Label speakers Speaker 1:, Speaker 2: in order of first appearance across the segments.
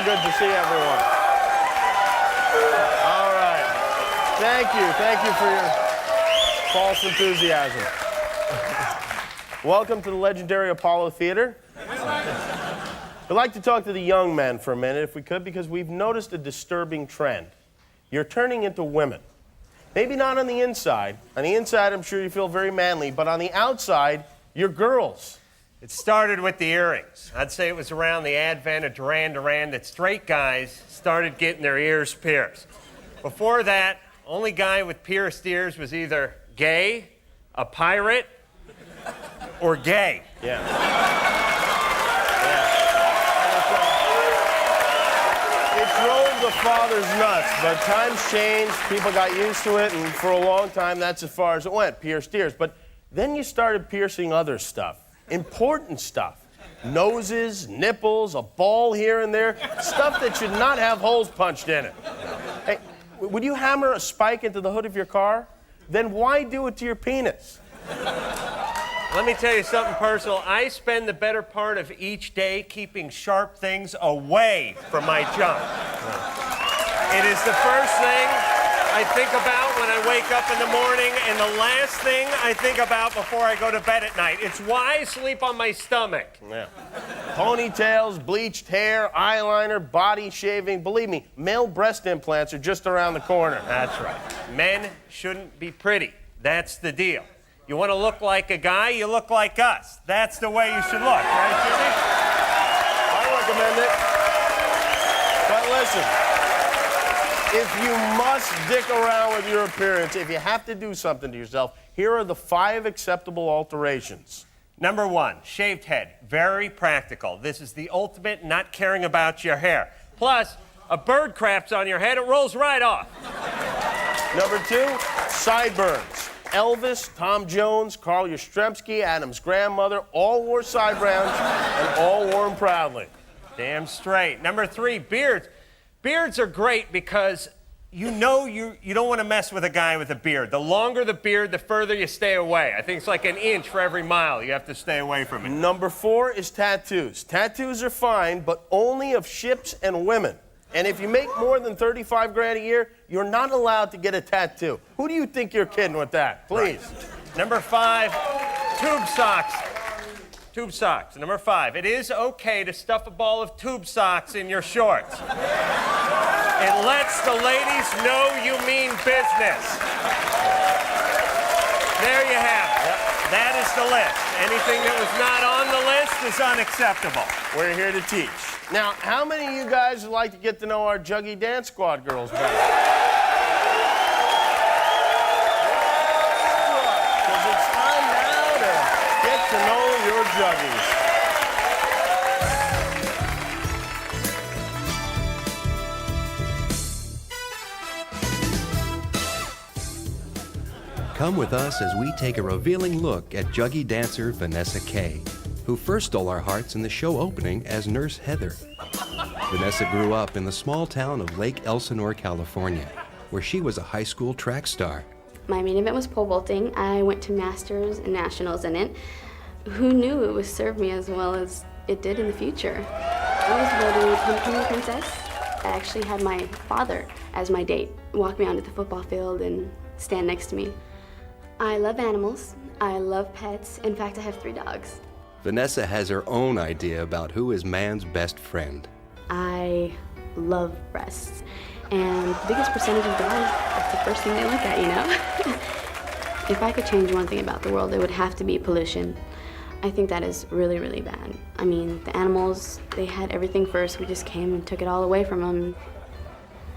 Speaker 1: Good to see everyone. All right. Thank you. Thank you for your false enthusiasm. Welcome to the legendary Apollo Theater. We'd like to talk to the young men for a minute, if we could, because we've noticed a disturbing trend. You're turning into women. Maybe not on the inside. On the inside, I'm sure you feel very manly, but on the outside, you're girls.
Speaker 2: It started with the earrings. I'd say it was around the advent of Duran Duran that straight guys started getting their ears pierced. Before that, only guy with pierced ears was either gay, a pirate, or gay.
Speaker 1: Yeah. It drove the fathers nuts, but times changed, people got used to it, and for a long time, that's as far as it went, pierced ears. But then you started piercing other stuff. Important stuff. Noses, nipples, a ball here and there. Stuff that should not have holes punched in it. Hey, would you hammer a spike into the hood of your car? Then why do it to your penis?
Speaker 2: Let me tell you something personal. I spend the better part of each day keeping sharp things away from my junk. It is the first thing I think about when I wake up in the morning, and the last thing I think about before I go to bed at night. It's why I sleep on my stomach.
Speaker 1: Yeah. Ponytails, bleached hair, eyeliner, body shaving. Believe me, male breast implants are just around the corner.
Speaker 2: That's right. Men shouldn't be pretty. That's the deal. You want to look like a guy, you look like us. That's the way you should look, right, Jimmy?
Speaker 1: I recommend it. But listen. If you must dick around with your appearance, if you have to do something to yourself, here are the 5 acceptable alterations.
Speaker 2: Number 1, shaved head. Very practical. This is the ultimate not caring about your hair. Plus, a bird craps on your head, it rolls right off.
Speaker 1: Number 2, sideburns. Elvis, Tom Jones, Carl Yastrzemski, Adam's grandmother, all wore sideburns and all wore them proudly.
Speaker 2: Damn straight. Number 3, beards. Beards are great because you know you don't want to mess with a guy with a beard. The longer the beard, the further you stay away. I think it's like an inch for every mile you have to stay away from it.
Speaker 1: Number 4 is tattoos. Tattoos are fine, but only of ships and women. And if you make more than 35 grand a year, you're not allowed to get a tattoo. Who do you think you're kidding with that? Please.
Speaker 2: Right. Number 5, tube socks. Tube socks. Number 5, it is okay to stuff a ball of tube socks in your shorts. It lets the ladies know you mean business. There you have it. Yep. That is the list. Anything that was not on the list is unacceptable.
Speaker 1: We're here to teach. Now, how many of you guys would like to get to know our Juggy Dance Squad girls better? Because it's time now to get to know your Juggies.
Speaker 3: Come with us as we take a revealing look at Juggy dancer Vanessa Kay, who first stole our hearts in the show opening as Nurse Heather. Vanessa grew up in the small town of Lake Elsinore, California, where she was a high school track star.
Speaker 4: My main event was pole vaulting. I went to Masters and Nationals in it. Who knew it would serve me as well as it did in the future? I was voted Homecoming Princess. I actually had my father as my date, walk me onto the football field and stand next to me. I love animals. I love pets. In fact, I have 3 dogs.
Speaker 3: Vanessa has her own idea about who is man's best friend.
Speaker 4: I love breasts. And the biggest percentage of guys, that's the first thing they look at, you know? If I could change one thing about the world, it would have to be pollution. I think that is really, really bad. I mean, the animals, they had everything first. We just came and took it all away from them.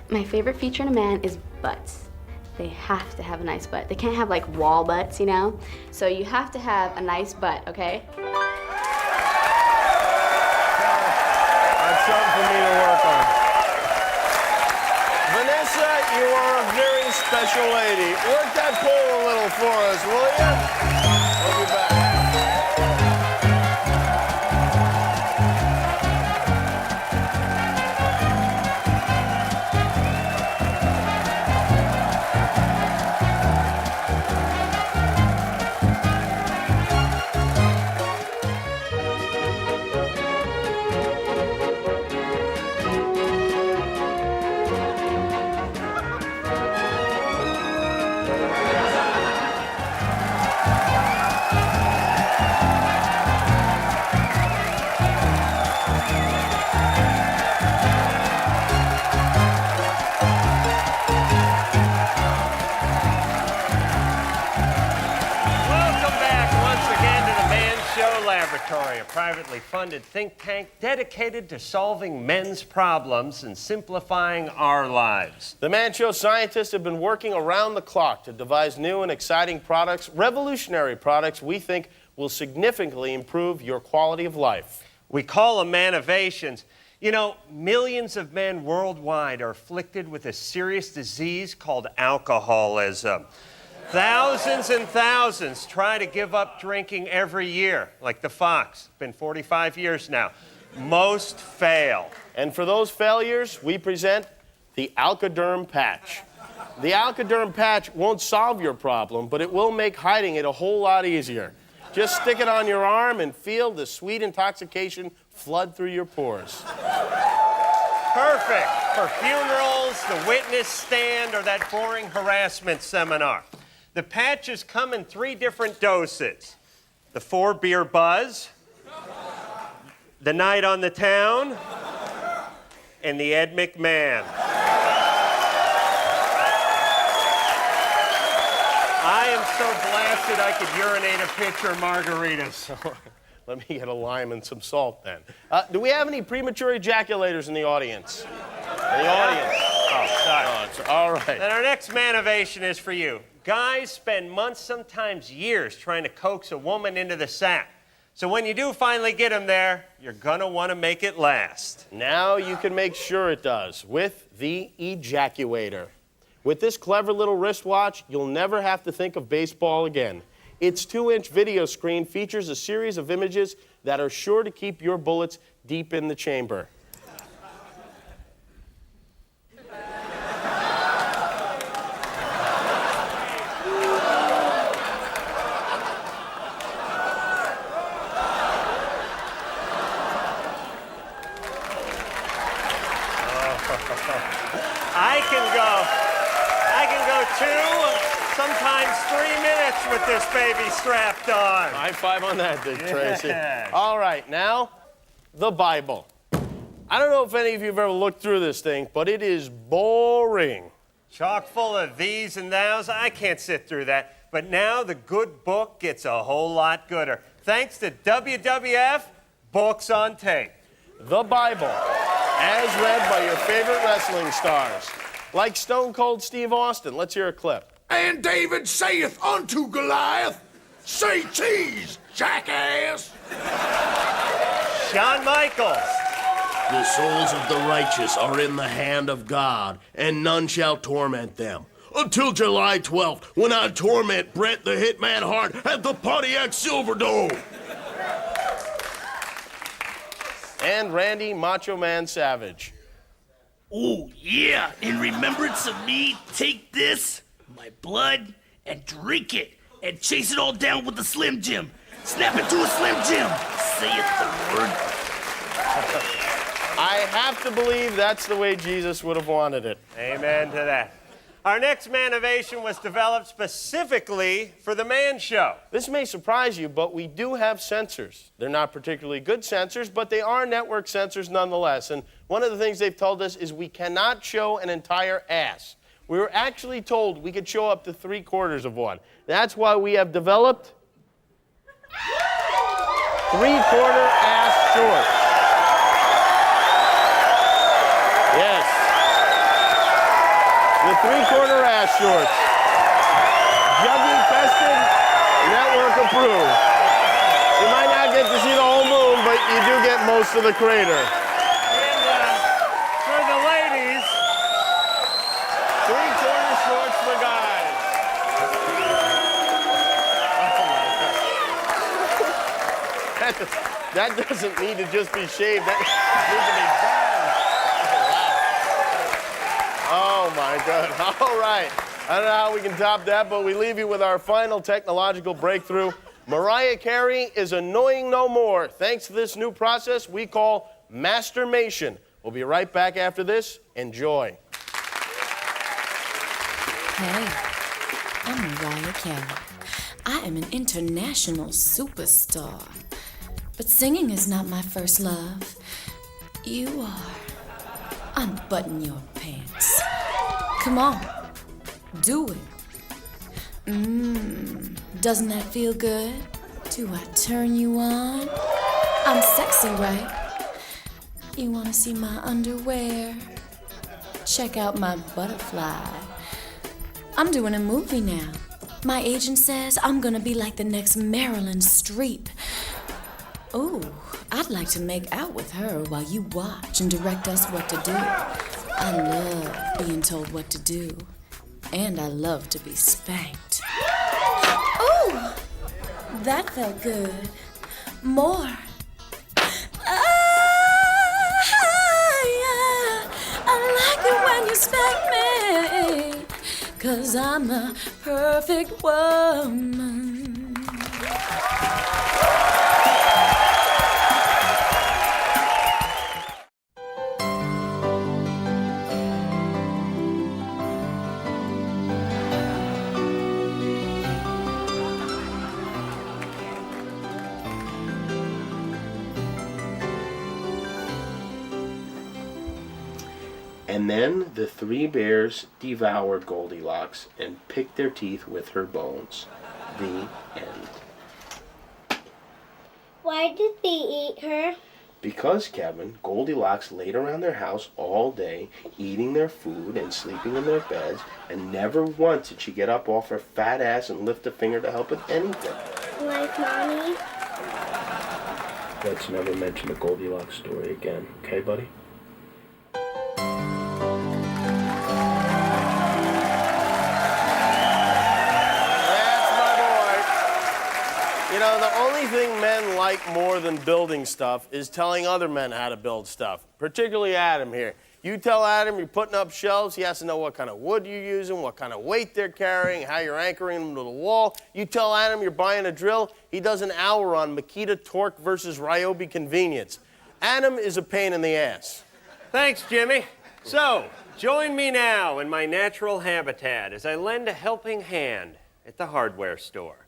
Speaker 4: My favorite feature in a man is butts. They have to have a nice butt. They can't have like wall butts, you know? So you have to have a nice butt, okay?
Speaker 1: That's something for me to work on. Vanessa, you are a very special lady. Work that pole a little for us, will you? We'll be back.
Speaker 2: A privately funded think tank dedicated to solving men's problems and simplifying our lives.
Speaker 1: The Man Show scientists have been working around the clock to devise new and exciting products, revolutionary products we think will significantly improve your quality of life.
Speaker 2: We call them manovations. You know, millions of men worldwide are afflicted with a serious disease called alcoholism. Thousands and thousands try to give up drinking every year, like the Fox. Been 45 years now. Most fail.
Speaker 1: And for those failures, we present the Alka-Derm patch. The Alka-Derm patch won't solve your problem, but it will make hiding it a whole lot easier. Just stick it on your arm and feel the sweet intoxication flood through your pores.
Speaker 2: Perfect for funerals, the witness stand, or that boring harassment seminar. The patches come in 3 different doses. The 4-beer buzz, the night on the town, and the Ed McMahon. I am so blasted I could urinate a pitcher of margaritas.
Speaker 1: So let me get a lime and some salt then. Do we have any premature ejaculators in the audience? In the audience?
Speaker 2: Oh, sorry.
Speaker 1: Oh, it's all right.
Speaker 2: Then our next manovation is for you. Guys spend months, sometimes years, trying to coax a woman into the sack. So when you do finally get them there, you're gonna wanna make it last.
Speaker 1: Now you can make sure it does with the ejaculator. With this clever little wristwatch, you'll never have to think of baseball again. Its 2-inch video screen features a series of images that are sure to keep your bullets deep in the chamber.
Speaker 2: I can go 2, sometimes 3 minutes with this baby strapped on.
Speaker 1: High five on that, Dick Tracy.
Speaker 2: Yes.
Speaker 1: All right, now, the Bible. I don't know if any of you have ever looked through this thing, but it is boring.
Speaker 2: Chock full of these and thous. I can't sit through that. But now the good book gets a whole lot gooder. Thanks to WWF Books on Tape.
Speaker 1: The Bible, as read by your favorite wrestling stars, like Stone Cold Steve Austin. Let's hear a clip.
Speaker 5: And David saith unto Goliath, say cheese, jackass.
Speaker 2: Shawn Michaels.
Speaker 6: The souls of the righteous are in the hand of God, and none shall torment them. Until July 12th, when I torment Bret the Hitman Hart at the Pontiac Silverdome.
Speaker 1: And Randy Macho Man Savage.
Speaker 7: Oh, yeah, in remembrance of me, take this, my blood, and drink it, and chase it all down with a Slim Jim. Snap it to a Slim Jim. Saith the word.
Speaker 1: I have to believe that's the way Jesus would have wanted it.
Speaker 2: Amen to that. Our next Manovation was developed specifically for the Man Show.
Speaker 1: This may surprise you, but we do have sensors. They're not particularly good sensors, but they are network sensors nonetheless. And one of the things they've told us is we cannot show an entire ass. We were actually told we could show up to 3/4 of one. That's why we have developed 3/4 ass shorts. Yes. The 3/4 ass shorts. Juggy tested, network approved. You might not get to see the whole moon, but you do get most of the crater.
Speaker 2: And for the ladies,
Speaker 1: 3/4 shorts for guys. That doesn't need to just be shaved. That needs to be burned. Oh my God. All right. I don't know how we can top that, but we leave you with our final technological breakthrough. Mariah Carey is annoying no more thanks to this new process we call masturbation. We'll be right back after this. Enjoy.
Speaker 8: Hey, I'm Mariah Carey. I am an international superstar. But singing is not my first love. You are. Unbutton your pants. Come on. Do it. Doesn't that feel good? Do I turn you on? I'm sexy, right? You wanna see my underwear? Check out my butterfly. I'm doing a movie now. My agent says I'm gonna be like the next Marilyn Streep. Ooh, I'd like to make out with her while you watch and direct us what to do. I love being told what to do. And I love to be spanked. Ooh, that felt good. More. I like it when you spank me, 'cause I'm the perfect woman.
Speaker 1: And then the three bears devoured Goldilocks and picked their teeth with her bones. The end.
Speaker 9: Why did they eat her?
Speaker 1: Because, Kevin, Goldilocks laid around their house all day, eating their food and sleeping in their beds, and never once did she get up off her fat ass and lift a finger to help with anything.
Speaker 9: Like Mommy?
Speaker 1: Let's never mention the Goldilocks story again, okay, buddy? You know, the only thing men like more than building stuff is telling other men how to build stuff, particularly Adam here. You tell Adam you're putting up shelves, he has to know what kind of wood you're using, what kind of weight they're carrying, how you're anchoring them to the wall. You tell Adam you're buying a drill, he does an hour on Makita torque versus Ryobi convenience. Adam is a pain in the ass.
Speaker 2: thanks, Jimmy. So, join me now in my natural habitat as I lend a helping hand at the hardware store.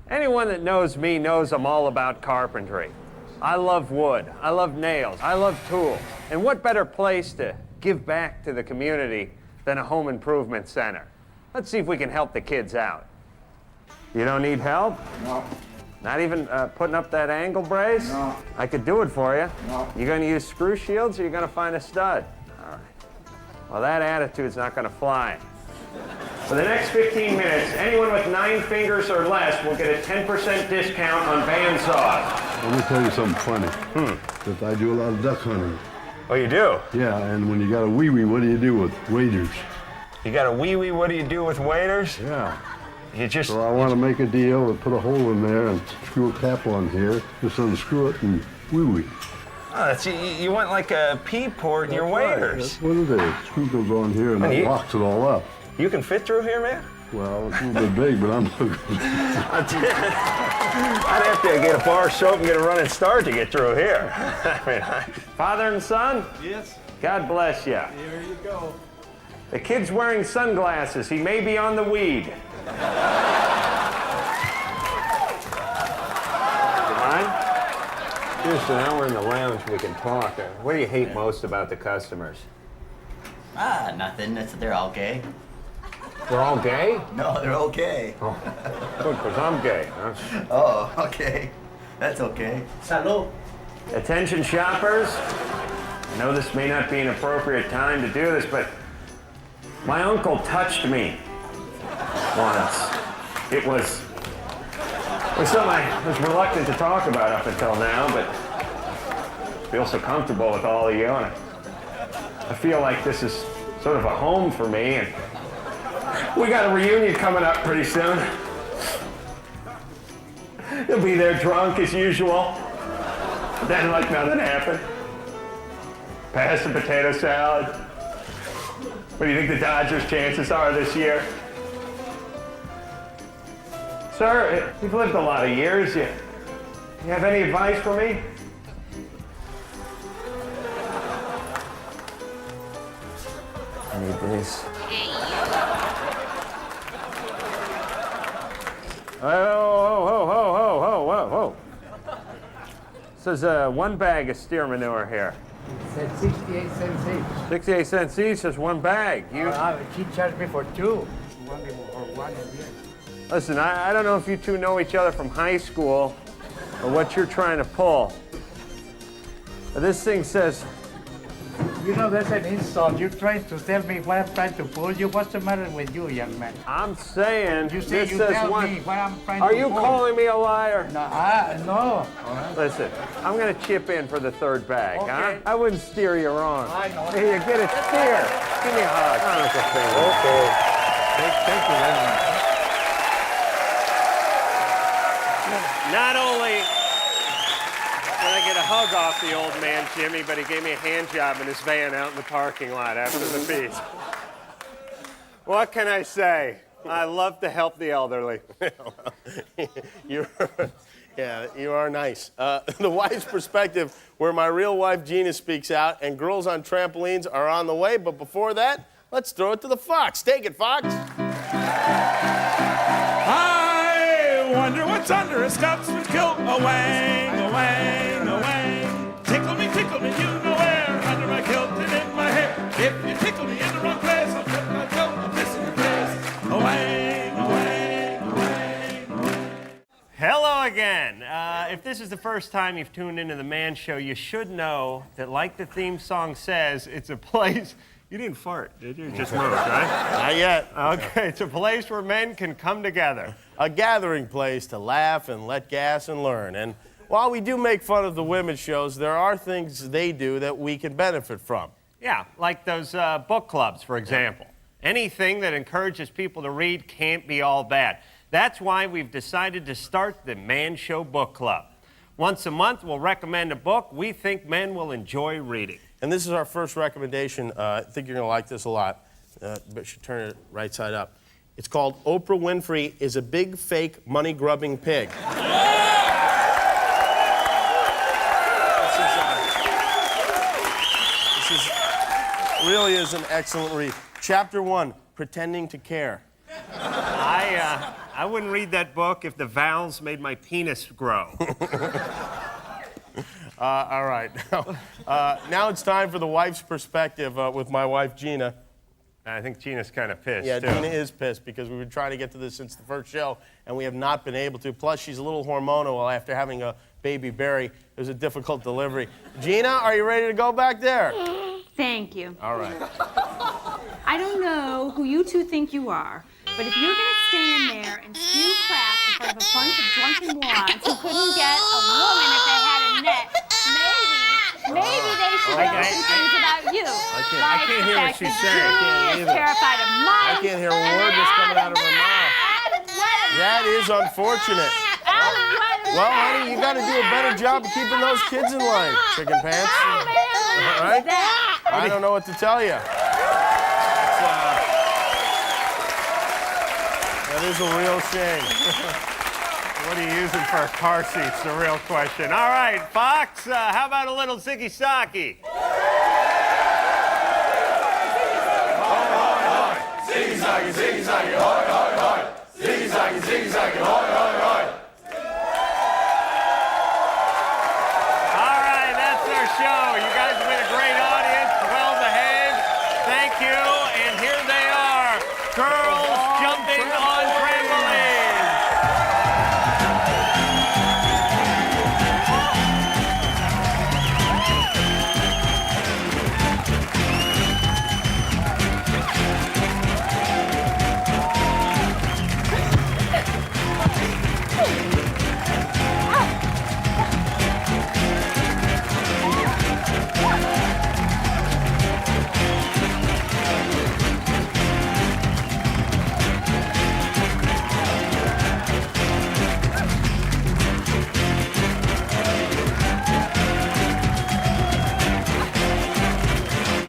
Speaker 2: Anyone that knows me knows I'm all about carpentry. I love wood, I love nails, I love tools. And what better place to give back to the community than a home improvement center? Let's see if we can help the kids out. You don't need help?
Speaker 10: No.
Speaker 2: Not even putting up that angle brace?
Speaker 10: No.
Speaker 2: I could do it for you.
Speaker 10: No.
Speaker 2: You gonna use screw shields or you gonna find a stud? All right. Well, that attitude's not gonna fly. For the next 15 minutes, anyone with 9 fingers or less will get a 10% discount on bandsaws.
Speaker 10: Let me tell you something funny. That I do a lot of duck hunting.
Speaker 2: Oh, you do?
Speaker 10: Yeah, and when you got a wee-wee, what do you do with waders?
Speaker 2: You got a wee-wee, what do you do with waders?
Speaker 10: Yeah.
Speaker 2: You just...
Speaker 10: So I want to make a deal and put a hole in there and screw a cap on here, just unscrew it and wee-wee.
Speaker 2: Oh, that's, you want like a P port in your waders.
Speaker 10: That's what it is. Screw goes on here and that locks it all up.
Speaker 2: You can fit through here, man?
Speaker 10: Well, it's a little bit big, but I'm
Speaker 2: I'd have to get a bar of soap and get a running start to get through here. I mean, father and son?
Speaker 11: Yes.
Speaker 2: God bless you.
Speaker 11: Here you go.
Speaker 2: The kid's wearing sunglasses. He may be on the weed. You mind? Seriously, now we're in the lounge. We can talk. What do you hate most about the customers?
Speaker 11: Nothing. They're all gay.
Speaker 2: They're all gay?
Speaker 11: No, they're okay.
Speaker 2: Oh, good, because I'm gay. Huh?
Speaker 11: Oh, okay. That's okay.
Speaker 7: Salud.
Speaker 2: Attention shoppers. I know this may not be an appropriate time to do this, but my uncle touched me once. It was something I was reluctant to talk about up until now, but I feel so comfortable with all of you, and I feel like this is sort of a home for me, and we got a reunion coming up pretty soon. You'll be there drunk as usual. Then like nothing happened. Pass the potato salad. What do you think the Dodgers' chances are this year? Sir, you've lived a lot of years. You have any advice for me? I need this. Whoa. This is one bag of steer manure here.
Speaker 12: It said 68 cents each.
Speaker 2: 68 cents each, just one bag.
Speaker 12: She charged me for two. One for one and here.
Speaker 2: Listen, I don't know if you two know each other from high school or what you're trying to pull. But this thing says...
Speaker 12: You know, that's an insult. You're trying to tell me what I'm trying to pull you. What's the matter with you, young man?
Speaker 2: I'm saying
Speaker 12: you say
Speaker 2: this
Speaker 12: you
Speaker 2: says
Speaker 12: tell
Speaker 2: one.
Speaker 12: me what I'm trying
Speaker 2: Are
Speaker 12: to
Speaker 2: you
Speaker 12: pull.
Speaker 2: calling me a liar?
Speaker 12: No, no.
Speaker 2: Listen, I'm going to chip in for the third bag,
Speaker 12: Okay.
Speaker 2: huh? I wouldn't steer you wrong.
Speaker 12: I know.
Speaker 2: Here, you get a steer. Give me a hug. Oh, that's a favor. Okay. Thank you very much. Not only did I get a hug off the old man, Jimmy, but he gave me a hand job in his van out in the parking lot after the feast. What can I say? I love to help the elderly.
Speaker 1: You are nice. The wife's perspective, where my real wife Gina speaks out, and girls on trampolines are on the way. But before that, let's throw it to the Fox. Take it, Fox.
Speaker 13: I wonder what's under a Scotsman's kilt. A wang, a wang, a wang. Tickle me, you know where. Under my kilt and in my hair. If you tickle me in the wrong place, I'll put my kilt, I'll piss in your face. A wang, a wang, a wang, a wang.
Speaker 2: Hello again. If this is the first time you've tuned into The Man Show, you should know that, like the theme song says, it's a place... You didn't fart, did you? You just moved, right?
Speaker 1: Not yet.
Speaker 2: Okay, it's a place where men can come together.
Speaker 1: A gathering place to laugh and let gas and learn. And while we do make fun of the women's shows, there are things they do that we can benefit from.
Speaker 2: Yeah, like those book clubs, for example. Anything that encourages people to read can't be all bad. That's why we've decided to start the Man Show Book Club. Once a month, we'll recommend a book we think men will enjoy reading.
Speaker 1: And this is our first recommendation. I think you're going to like this a lot, but you should turn it right side up. It's called Oprah Winfrey is a Big Fake Money-Grubbing Pig. This really is an excellent read. Chapter 1, Pretending to Care.
Speaker 2: I wouldn't read that book if the vowels made my penis grow.
Speaker 1: All right. Now it's time for the wife's perspective with my wife, Gina.
Speaker 2: I think Gina's kind of pissed,
Speaker 1: Yeah,
Speaker 2: too.
Speaker 1: Gina is pissed because we've been trying to get to this since the first show, and we have not been able to. Plus, she's a little hormonal after having a baby Barry. It was a difficult delivery. Gina, are you ready to go back there?
Speaker 14: Thank you.
Speaker 1: All right.
Speaker 14: I don't know who you two think you are, but if you're going to stand there and spew crap in front of a bunch of drunken morons who couldn't get a woman if they had a net, maybe they should know some things about you.
Speaker 1: I can't hear what she's saying.
Speaker 14: Julie is terrified of mice.
Speaker 1: I can't hear a word that's coming out of her mouth. That is unfortunate. Well, honey, you got to do a better job of keeping those kids in line, chicken pants. All right? I don't know what to tell you. That is a real shame.
Speaker 2: What are you using for a car seat's the real question. All right, Fox, how about a little Ziggy Saki?
Speaker 5: zaggy, ziggy zaggy, hoy, hoy, hoy. Ziggy zaggy, hoy, hoy, hoy.
Speaker 2: All right, that's our show. You guys have been a great audience, well behaved. Thank you. And here they are,